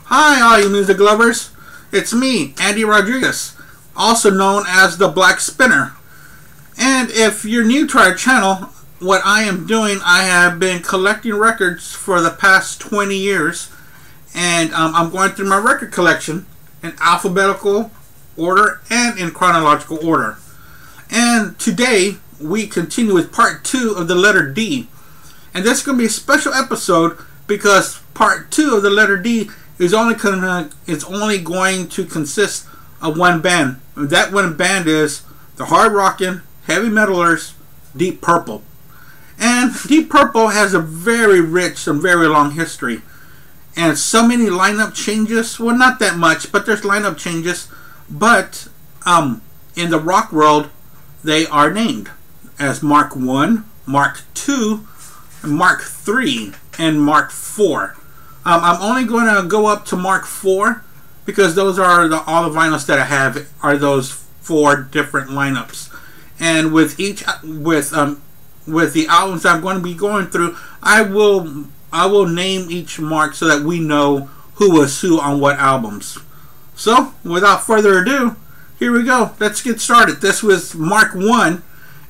Hi, all you music lovers. It's me, Andy Rodriguez, also known as the Blackspinner. And if you're new to our channel, what I am doing, I have been collecting records for the past 20 years. And I'm going through my record collection in alphabetical order and in chronological order. And today, we continue with part 2 of the letter D. And this is going to be a special episode because part 2 of the letter D is only going to consist of one band. That one band is the hard rockin', heavy metalers, Deep Purple. And Deep Purple has a very rich and very long history. And so many lineup changes. Well, not that much, but there's lineup changes. But in the rock world, they are named as Mark 1, Mark 2, Mark 3, and Mark 4. I'm only going to go up to Mark 4 because those are all the vinyls that I have are those 4 different lineups. And with the albums I'm going to be going through, I will name each mark so that we know who was who on what albums. So, without further ado, here we go. Let's get started. This was Mark 1.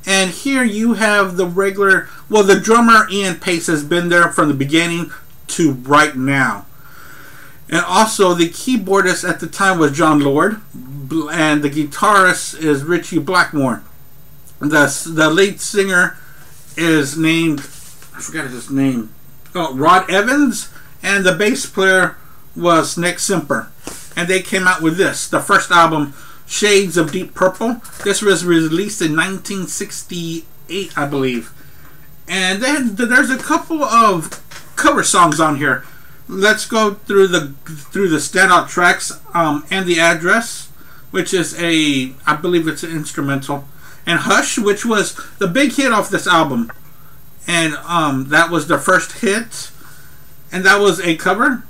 And here you have the regular, well, the drummer Ian Pace has been there from the beginning to right now. And also the keyboardist at the time was John Lord, and the guitarist is Richie Blackmore. The lead singer is named, I forgot his name, Rod Evans, and the bass player was Nick Simper. And they came out with this, the first album, Shades of Deep Purple. This was released in 1968, I believe. And then there's a couple of cover songs on here. Let's go through the standout tracks and the address, which is I believe it's an instrumental, and Hush, which was the big hit off this album, and that was the first hit, and that was a cover.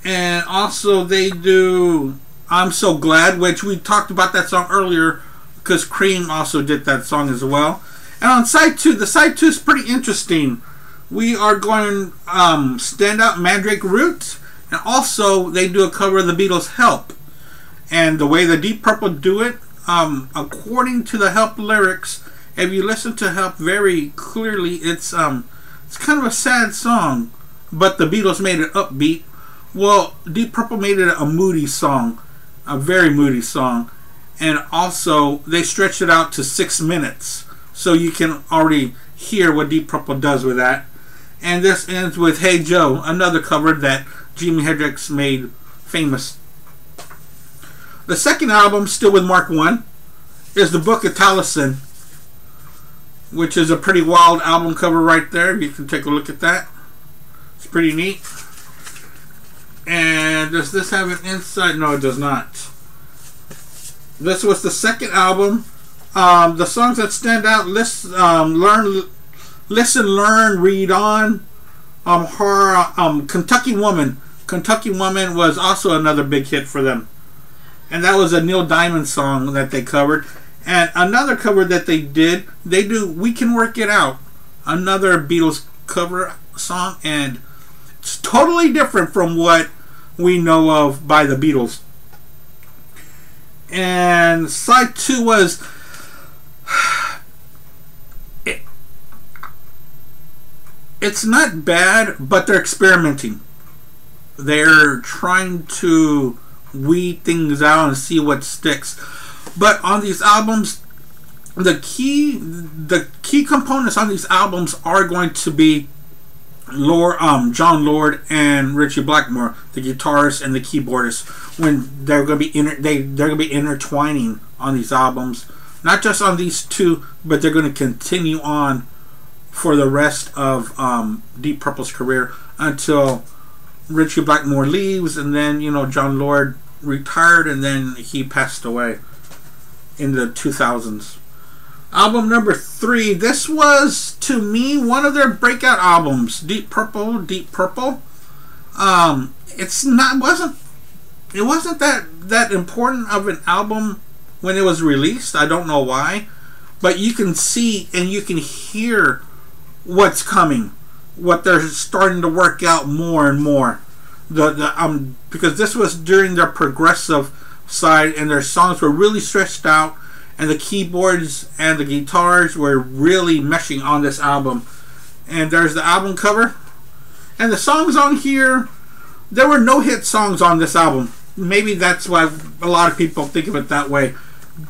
And also they do I'm So Glad, which we talked about that song earlier because Cream also did that song as well. And on side 2, the side 2 is pretty interesting. We are going Stand Out Mandrake Roots, and also they do a cover of the Beatles' Help. And the way the Deep Purple do it, according to the Help lyrics, if you listen to Help very clearly, it's kind of a sad song, but the Beatles made it upbeat. Well, Deep Purple made it a moody song, a very moody song, and also they stretched it out to 6 minutes, so you can already hear what Deep Purple does with that. And this ends with Hey Joe, another cover that Jimi Hendrix made famous. The second album, still with Mark 1, is the Book of Taliesin, which is a pretty wild album cover right there. You can take a look at that. It's pretty neat. And does this have an inside? No, it does not. This was the second album. The songs that stand out: Listen, Learn, Read On. Kentucky Woman. Kentucky Woman was also another big hit for them, and that was a Neil Diamond song that they covered. And another cover that they do We Can Work It Out, another Beatles cover song, and it's totally different from what we know of by the Beatles. And side 2 was it's not bad, but they're experimenting. They're trying to weed things out and see what sticks. But on these albums, the key components on these albums are going to be John Lord and Richie Blackmore, the guitarist and the keyboardist, when they're going to be intertwining on these albums, not just on these 2, but they're going to continue on for the rest of Deep Purple's career until Richie Blackmore leaves, and then John Lord retired, and then he passed away in the 2000s. Album number 3. This was, to me, one of their breakout albums. Deep Purple. It wasn't that important of an album when it was released. I don't know why, but you can see and you can hear what's coming, what they're starting to work out more and more. because this was during their progressive side, and their songs were really stretched out, and the keyboards and the guitars were really meshing on this album. And there's the album cover, and the songs on here, there were no hit songs on this album. Maybe that's why a lot of people think of it that way.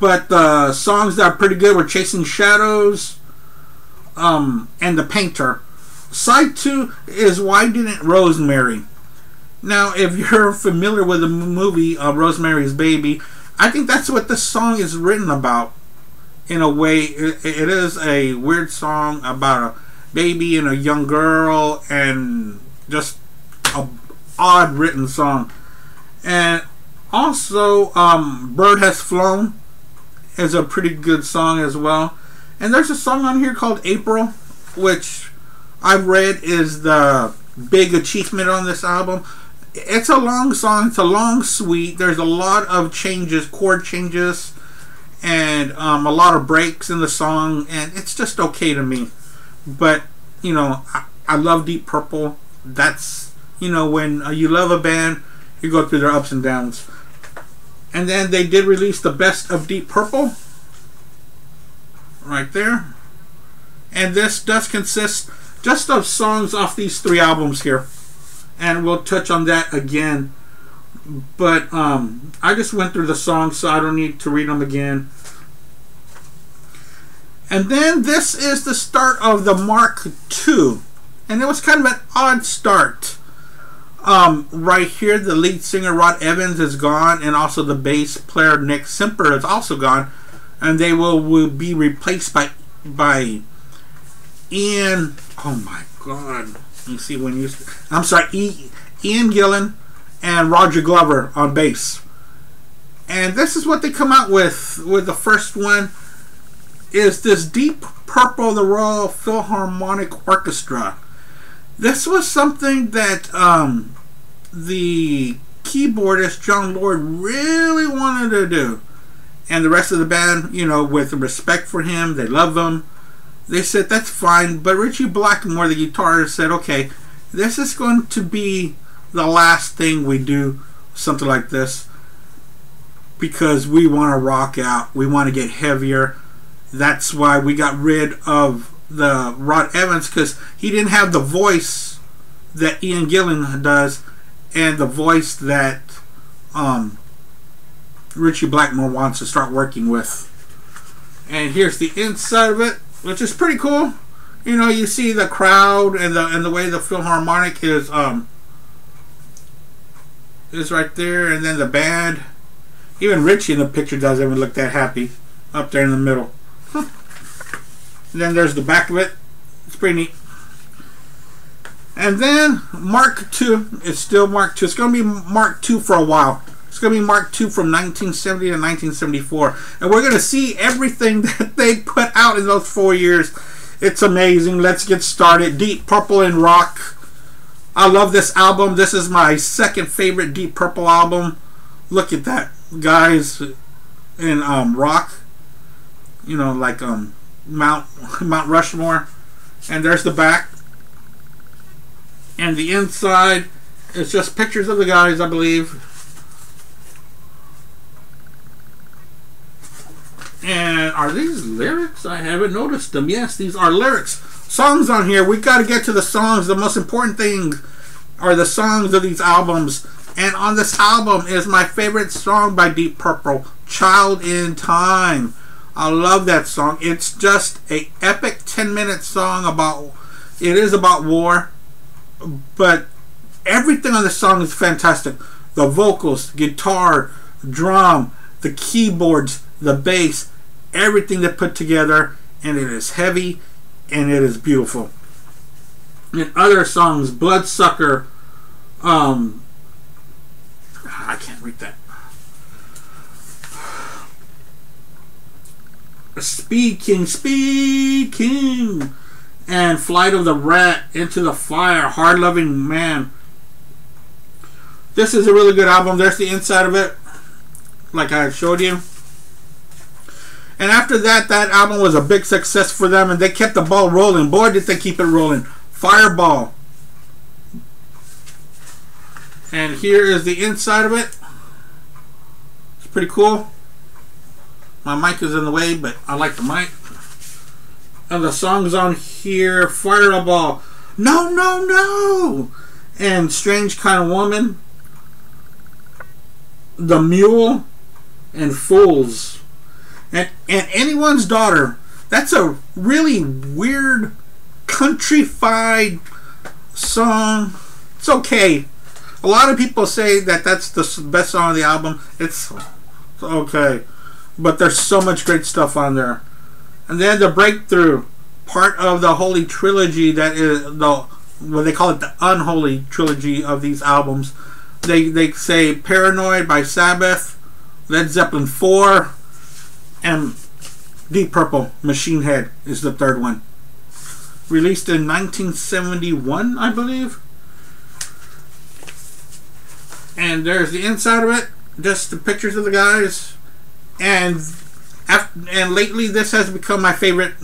But the songs that are pretty good were Chasing Shadows, and The Painter. Side 2 is Why Didn't Rosemary? Now, if you're familiar with the movie Rosemary's Baby, I think that's what this song is written about. In a way, it is a weird song about a baby and a young girl, and just a odd written song. And also, Bird Has Flown is a pretty good song as well. And there's a song on here called April, which I've read is the big achievement on this album. It's a long song. It's a long suite. There's a lot of changes, chord changes, and a lot of breaks in the song, and it's just okay to me. But, you know, I love Deep Purple. That's, you know, when you love a band, you go through their ups and downs. And then they did release the Best of Deep Purple right there. And this does consist just of songs off these 3 albums here. And we'll touch on that again. But I just went through the songs, so I don't need to read them again. And then this is the start of the Mark II. And it was kind of an odd start. Right here, the lead singer Rod Evans is gone, and also the bass player Nick Simper is also gone, and they will be replaced by Ian. Oh my God! You see when you, I'm sorry, Ian Gillan and Roger Glover on bass, and this is what they come out with. With the first one is this Deep Purple, the Royal Philharmonic Orchestra. This was something that the keyboardist John Lord really wanted to do, and the rest of the band, you know, with respect for him, they love him, they said that's fine. But Richie Blackmore, the guitarist, said, okay, this is going to be the last thing we do, something like this, because we want to rock out, we want to get heavier. That's why we got rid of the Rod Evans, because he didn't have the voice that Ian Gillan does, and the voice that Richie Blackmore wants to start working with. And here's the inside of it, which is pretty cool. You know, you see the crowd and the way the Philharmonic is right there, and then the band. Even Richie in the picture doesn't even look that happy up there in the middle. And then there's the back of it. It's pretty neat. And then Mark II is still Mark II. It's going to be Mark II for a while. It's going to be Mark II from 1970 to 1974. And we're going to see everything that they put out in those 4 years. It's amazing. Let's get started. Deep Purple and rock. I love this album. This is my second favorite Deep Purple album. Look at that, guys, in rock. You know, like Mount Rushmore. And there's the back. And the inside is just pictures of the guys, I believe. And are these lyrics? I haven't noticed them. Yes, these are lyrics. Songs on here. We got to get to the songs. The most important thing are the songs of these albums. And on this album is my favorite song by Deep Purple, Child in Time. I love that song. It's just a epic 10-minute song about, it is about war, but everything on the song is fantastic. The vocals, guitar, drum, the keyboards, the bass, everything they put together, and it is heavy and it is beautiful. And other songs, Bloodsucker, I can't read that. Speed King, and Flight of the Rat, Into the Fire, Hard Loving Man. This is a really good album. There's the inside of it, like I showed you. And after that, that album was a big success for them, and they kept the ball rolling. Boy, did they keep it rolling. Fireball. And here is the inside of it. It's pretty cool. My mic is in the way, but I like the mic. And the songs on here: Fireball, No, No, No, and Strange Kind of Woman, The Mule, and Fools. And Anyone's Daughter. That's a really weird countrified song. It's okay. A lot of people say that that's the best song of the album. It's okay, but there's so much great stuff on there. And then the Breakthrough, part of the Holy Trilogy, that is what they call it, the unholy trilogy of these albums. They say Paranoid by Sabbath, Led Zeppelin 4, and Deep Purple, Machine Head is the third one. Released in 1971, I believe. And there's the inside of it, just the pictures of the guys. And lately, this has become my favorite,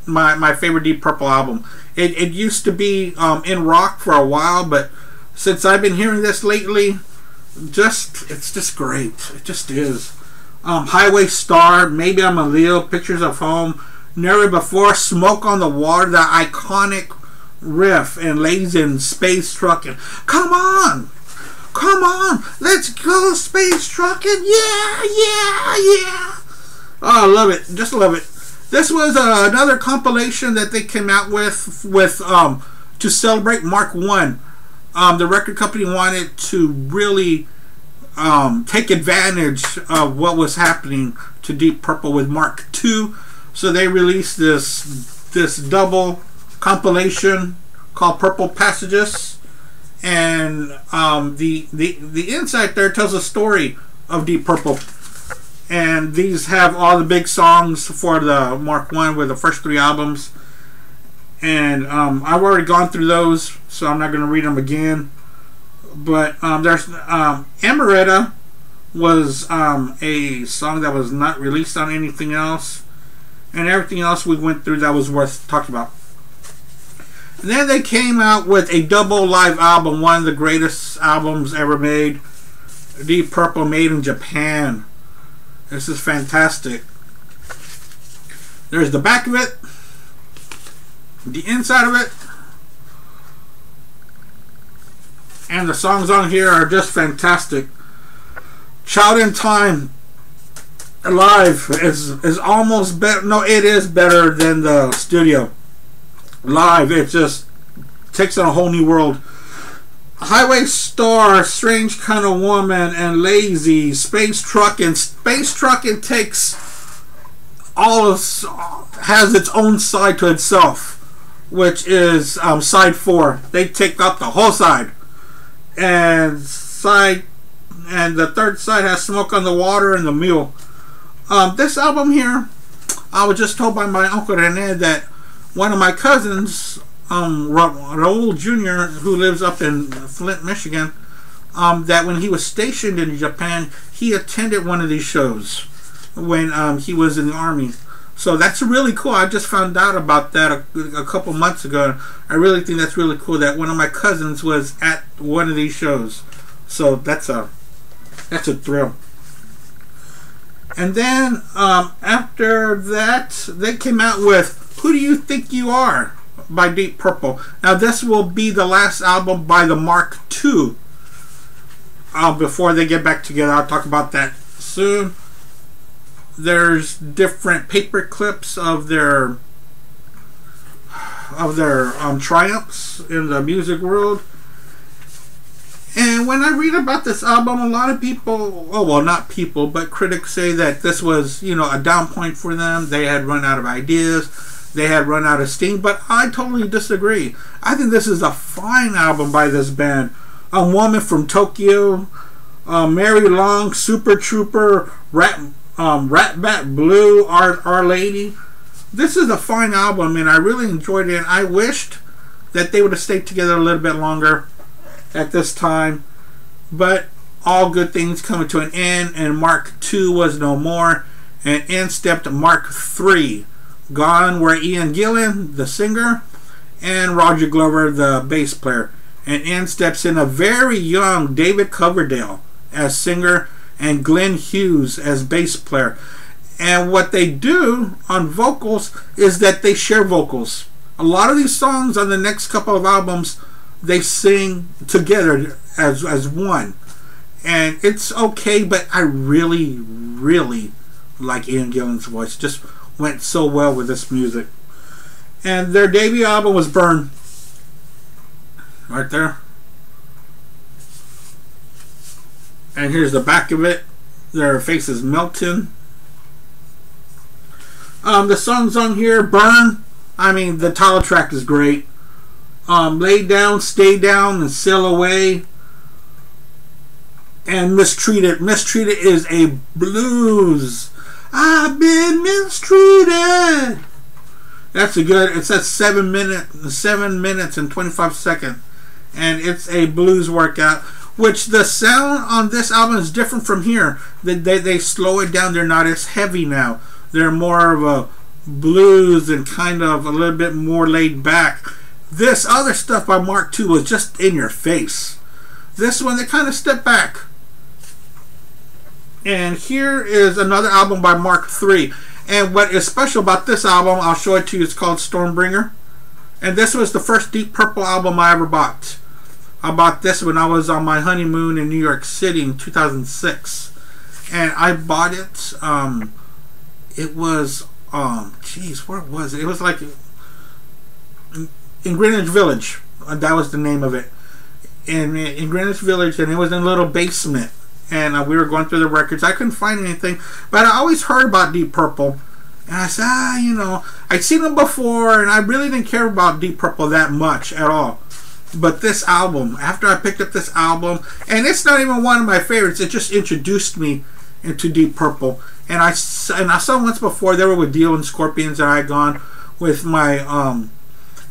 my favorite Deep Purple album. It used to be in rock for a while, but since I've been hearing this lately, it's just great. It just is. Highway Star, Maybe I'm a Leo, Pictures of Home, Never Before, Smoke on the Water, the iconic riff, and Lazy and Space Truckin'. Come on! Come on! Let's go space truckin'! Yeah! Yeah! Yeah! Oh, I love it. Just love it. This was another compilation that they came out with to celebrate Mark 1. The record company wanted to really take advantage of what was happening to Deep Purple with Mark 2. So they released this double compilation called Purple Passages. And the inside there tells a story of Deep Purple. And these have all the big songs for the Mark 1 with the first 3 albums. And I've already gone through those, so I'm not going to read them again. But there's Amaretta was a song that was not released on anything else. And everything else we went through that was worth talking about. And then they came out with a double live album, one of the greatest albums ever made. Deep Purple, made in Japan. This is fantastic. There's the back of it, the inside of it, and the songs on here are just fantastic. Child in Time live is almost better. No, it is better than the studio. Live, it just takes on a whole new world. Highway Star, Strange Kind of Woman, and Lazy, Space Truckin'. Space Truckin' takes has its own side to itself, which is side 4. They take up the whole side, and the third side has Smoke on the Water and The Mule. This album here, I was just told by my Uncle Rene that one of my cousins, Raul Jr., who lives up in Flint, Michigan, that when he was stationed in Japan, he attended one of these shows when he was in the Army. So that's really cool. I just found out about that a couple months ago. I really think that's really cool that one of my cousins was at one of these shows. So that's a thrill. And then after that, they came out with Who Do You Think You Are by Deep Purple. Now this will be the last album by the Mark II before they get back together. I'll talk about that soon. There's different paper clips of their triumphs in the music world. And when I read about this album, a lot of people, not people, but critics say that this was, a down point for them. They had run out of ideas. They had run out of steam. But I totally disagree. I think this is a fine album by this band. A Woman from Tokyo, Mary Long, Super Trooper, Rat Bat Blue, Our Lady. This is a fine album, and I really enjoyed it. And I wished that they would have stayed together a little bit longer at this time, but all good things coming to an end, and Mark II was no more, and in stepped Mark III. Gone were Ian Gillan, the singer, and Roger Glover, the bass player. And in steps in a very young David Coverdale as singer and Glenn Hughes as bass player. And what they do on vocals is that they share vocals. A lot of these songs on the next couple of albums, they sing together as one. And it's okay, but I really, really like Ian Gillan's voice. Just went so well with this music. And their debut album was Burn. Right there. And here's the back of it. Their face is melting. The songs on here, Burn. I mean, the title track is great. Lay Down, Stay Down, and Sail Away. And Mistreated. Mistreated is a blues. I've been mistreated. That's a good. It's at 7 minutes and 25 seconds, and it's a blues workout. Which the sound on this album is different from here. They slow it down. They're not as heavy now. They're more of a blues and kind of a little bit more laid back. This other stuff by Mark II was just in your face. This one, they kind of step back. And here is another album by Mark III. And what is special about this album, I'll show it to you, it's called Stormbringer. And this was the first Deep Purple album I ever bought. I bought this when I was on my honeymoon in New York City in 2006. And I bought it, it was, geez, where was it? It was like in Greenwich Village. That was the name of it. In Greenwich Village, and it was in a little basement. And we were going through the records. I couldn't find anything, but I always heard about Deep Purple. And I said, you know, I'd seen them before, and I really didn't care about Deep Purple that much at all. But this album, after I picked up this album, and it's not even one of my favorites, it just introduced me into Deep Purple. And I saw once before, they were with Dio and Scorpions, and I had gone with my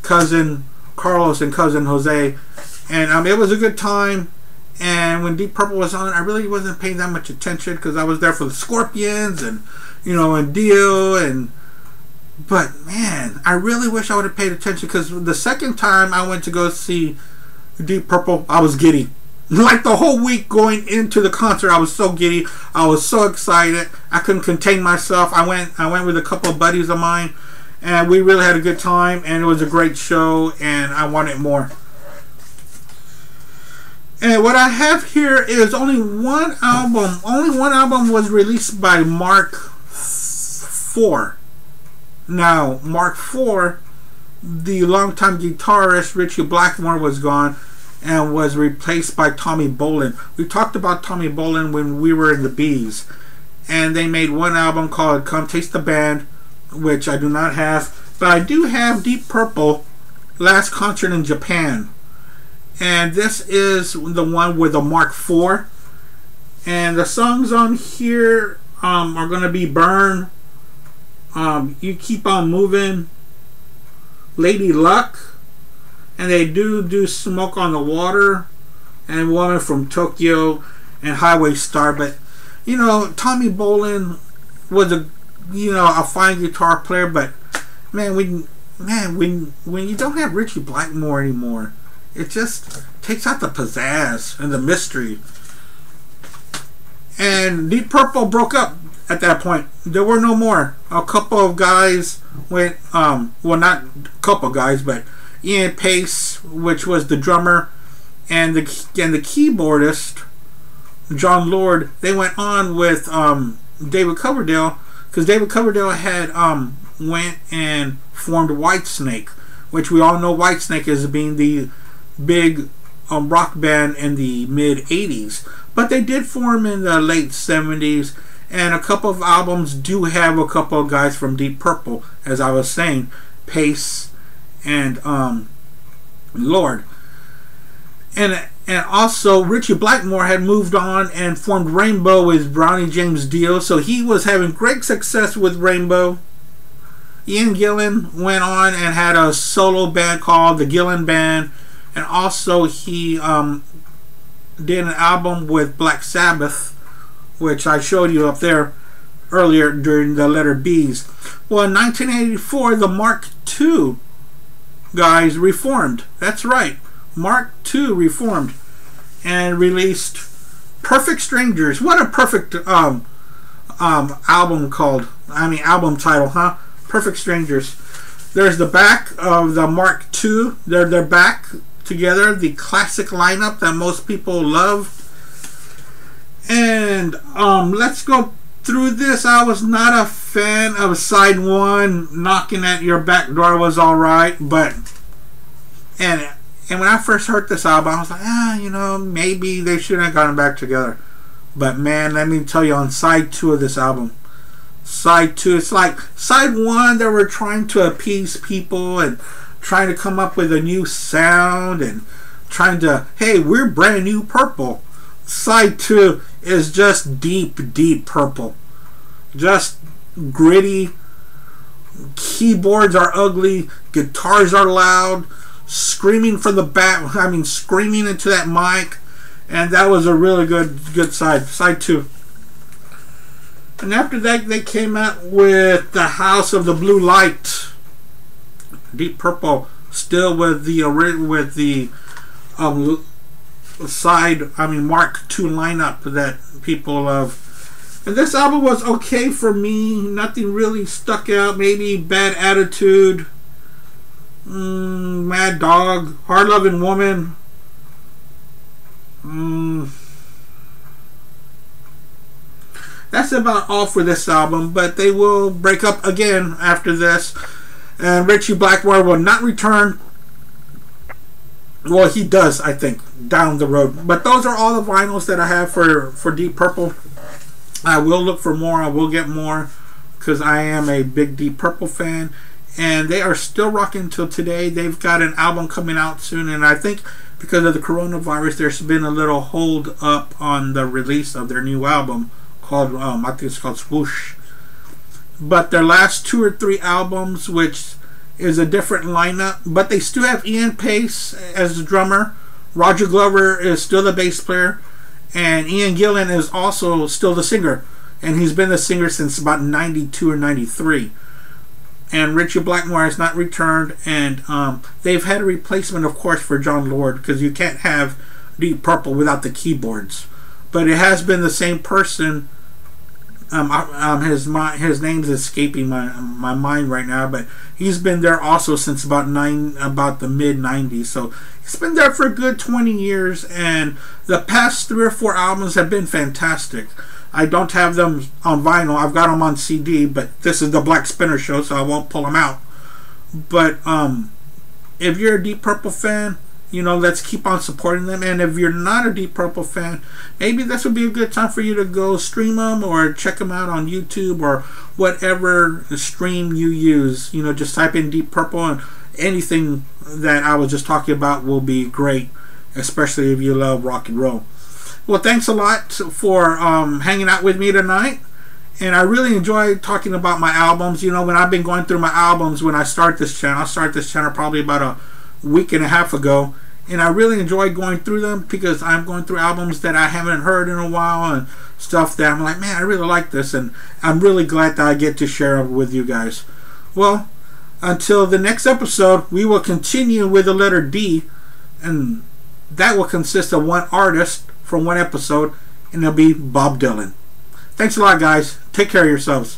cousin Carlos and cousin Jose. And it was a good time. And when Deep Purple was on, I really wasn't paying that much attention because I was there for the Scorpions and, you know, and Dio. But man, I really wish I would have paid attention because the second time I went to go see Deep Purple, I was giddy. Like the whole week going into the concert, I was so giddy. I was so excited. I couldn't contain myself. I went with a couple of buddies of mine, and we really had a good time. And it was a great show, and I wanted more. And what I have here is only one album. Only one album was released by Mark IV. Now, Mark IV, the longtime guitarist Richie Blackmore was gone and was replaced by Tommy Bolin. We talked about Tommy Bolin when we were in the Bees. And they made one album called Come Taste the Band, which I do not have. But I do have Deep Purple, Last Concert in Japan. And this is the one with the Mark IV. And the songs on here are going to be Burn, You Keep On Moving, Lady Luck, and they do Smoke on the Water, and Woman from Tokyo, and Highway Star. But, you know, Tommy Bolin was a fine guitar player, but man, when you don't have Richie Blackmore anymore, it just takes out the pizzazz and the mystery. And Deep Purple broke up at that point. There were no more. A couple of guys went, well, not a couple guys, but Ian Pace, which was the drummer, and the keyboardist, John Lord, they went on with David Coverdale, because David Coverdale had went and formed Whitesnake, which we all know Whitesnake as being the big rock band in the mid 80s, but they did form in the late 70s, and a couple of albums do have a couple of guys from Deep Purple, as I was saying, Pace and Lord. And also Richie Blackmore had moved on and formed Rainbow with Brownie James Dio, so he was having great success with Rainbow. Ian Gillan went on and had a solo band called the Gillan Band. And also he did an album with Black Sabbath, which I showed you up there earlier during the letter B's. Well, in 1984, the Mark II guys reformed. That's right. Mark II reformed and released Perfect Strangers. What a perfect album called. Album title, huh? Perfect Strangers. There's the back of the Mark II. They're back together. The classic lineup that most people love. And let's go through this. I was not a fan of side one. Knocking at Your Back Door was alright, but and when I first heard this album, I was like, maybe they shouldn't have gotten back together. But man, let me tell you, on side two of this album, side two, it's like side one, they were trying to appease people and trying to come up with a new sound and trying to, hey, we're brand new Purple. Side two is just deep, deep Purple. Just gritty. Keyboards are ugly. Guitars are loud. Screaming from the back. Screaming into that mic. And that was a really good side. Side two. And after that, they came out with The House of the Blue Light. Deep Purple. Still with the side, Mark II lineup that people love. And this album was okay for me. Nothing really stuck out. Maybe Bad Attitude, Mad Dog, Hard Loving Woman. That's about all for this album, but they will break up again after this. And Richie Blackmore will not return. Well, he does, I think, down the road. But those are all the vinyls that I have for Deep Purple. I will look for more. I will get more because I am a big Deep Purple fan. And they are still rocking till today. They've got an album coming out soon. And I think because of the coronavirus, there's been a little hold up on the release of their new album called, I think it's called Swoosh. But their last 2 or 3 albums, which is a different lineup, but they still have Ian Pace as the drummer. Roger Glover is still the bass player, and Ian Gillan is also still the singer, and he's been the singer since about 92 or 93. And Richie Blackmore has not returned, and they've had a replacement, of course, for John Lord, because you can't have Deep Purple without the keyboards. But it has been the same person. His name's escaping my mind right now, but he's been there also since about the mid 90s. So he's been there for a good 20 years, and the past 3 or 4 albums have been fantastic. I don't have them on vinyl. I've got them on CD, but this is the Blackspinner show, so I won't pull them out. But if you're a Deep Purple fan, let's keep on supporting them. And if you're not a Deep Purple fan, maybe this would be a good time for you to go stream them or check them out on YouTube or whatever stream you use. Just type in Deep Purple, and anything that I was just talking about will be great, especially if you love rock and roll. Well, thanks a lot for hanging out with me tonight. And I really enjoy talking about my albums. When I've been going through my albums when I start this channel. I started this channel probably about a week and a half ago, and I really enjoy going through them because I'm going through albums that I haven't heard in a while and stuff that I'm like, man, I really like this, and I'm really glad that I get to share it with you guys. Well, until the next episode, we will continue with the letter D, and that will consist of one artist from one episode, and it'll be Bob Dylan. Thanks a lot, guys. Take care of yourselves.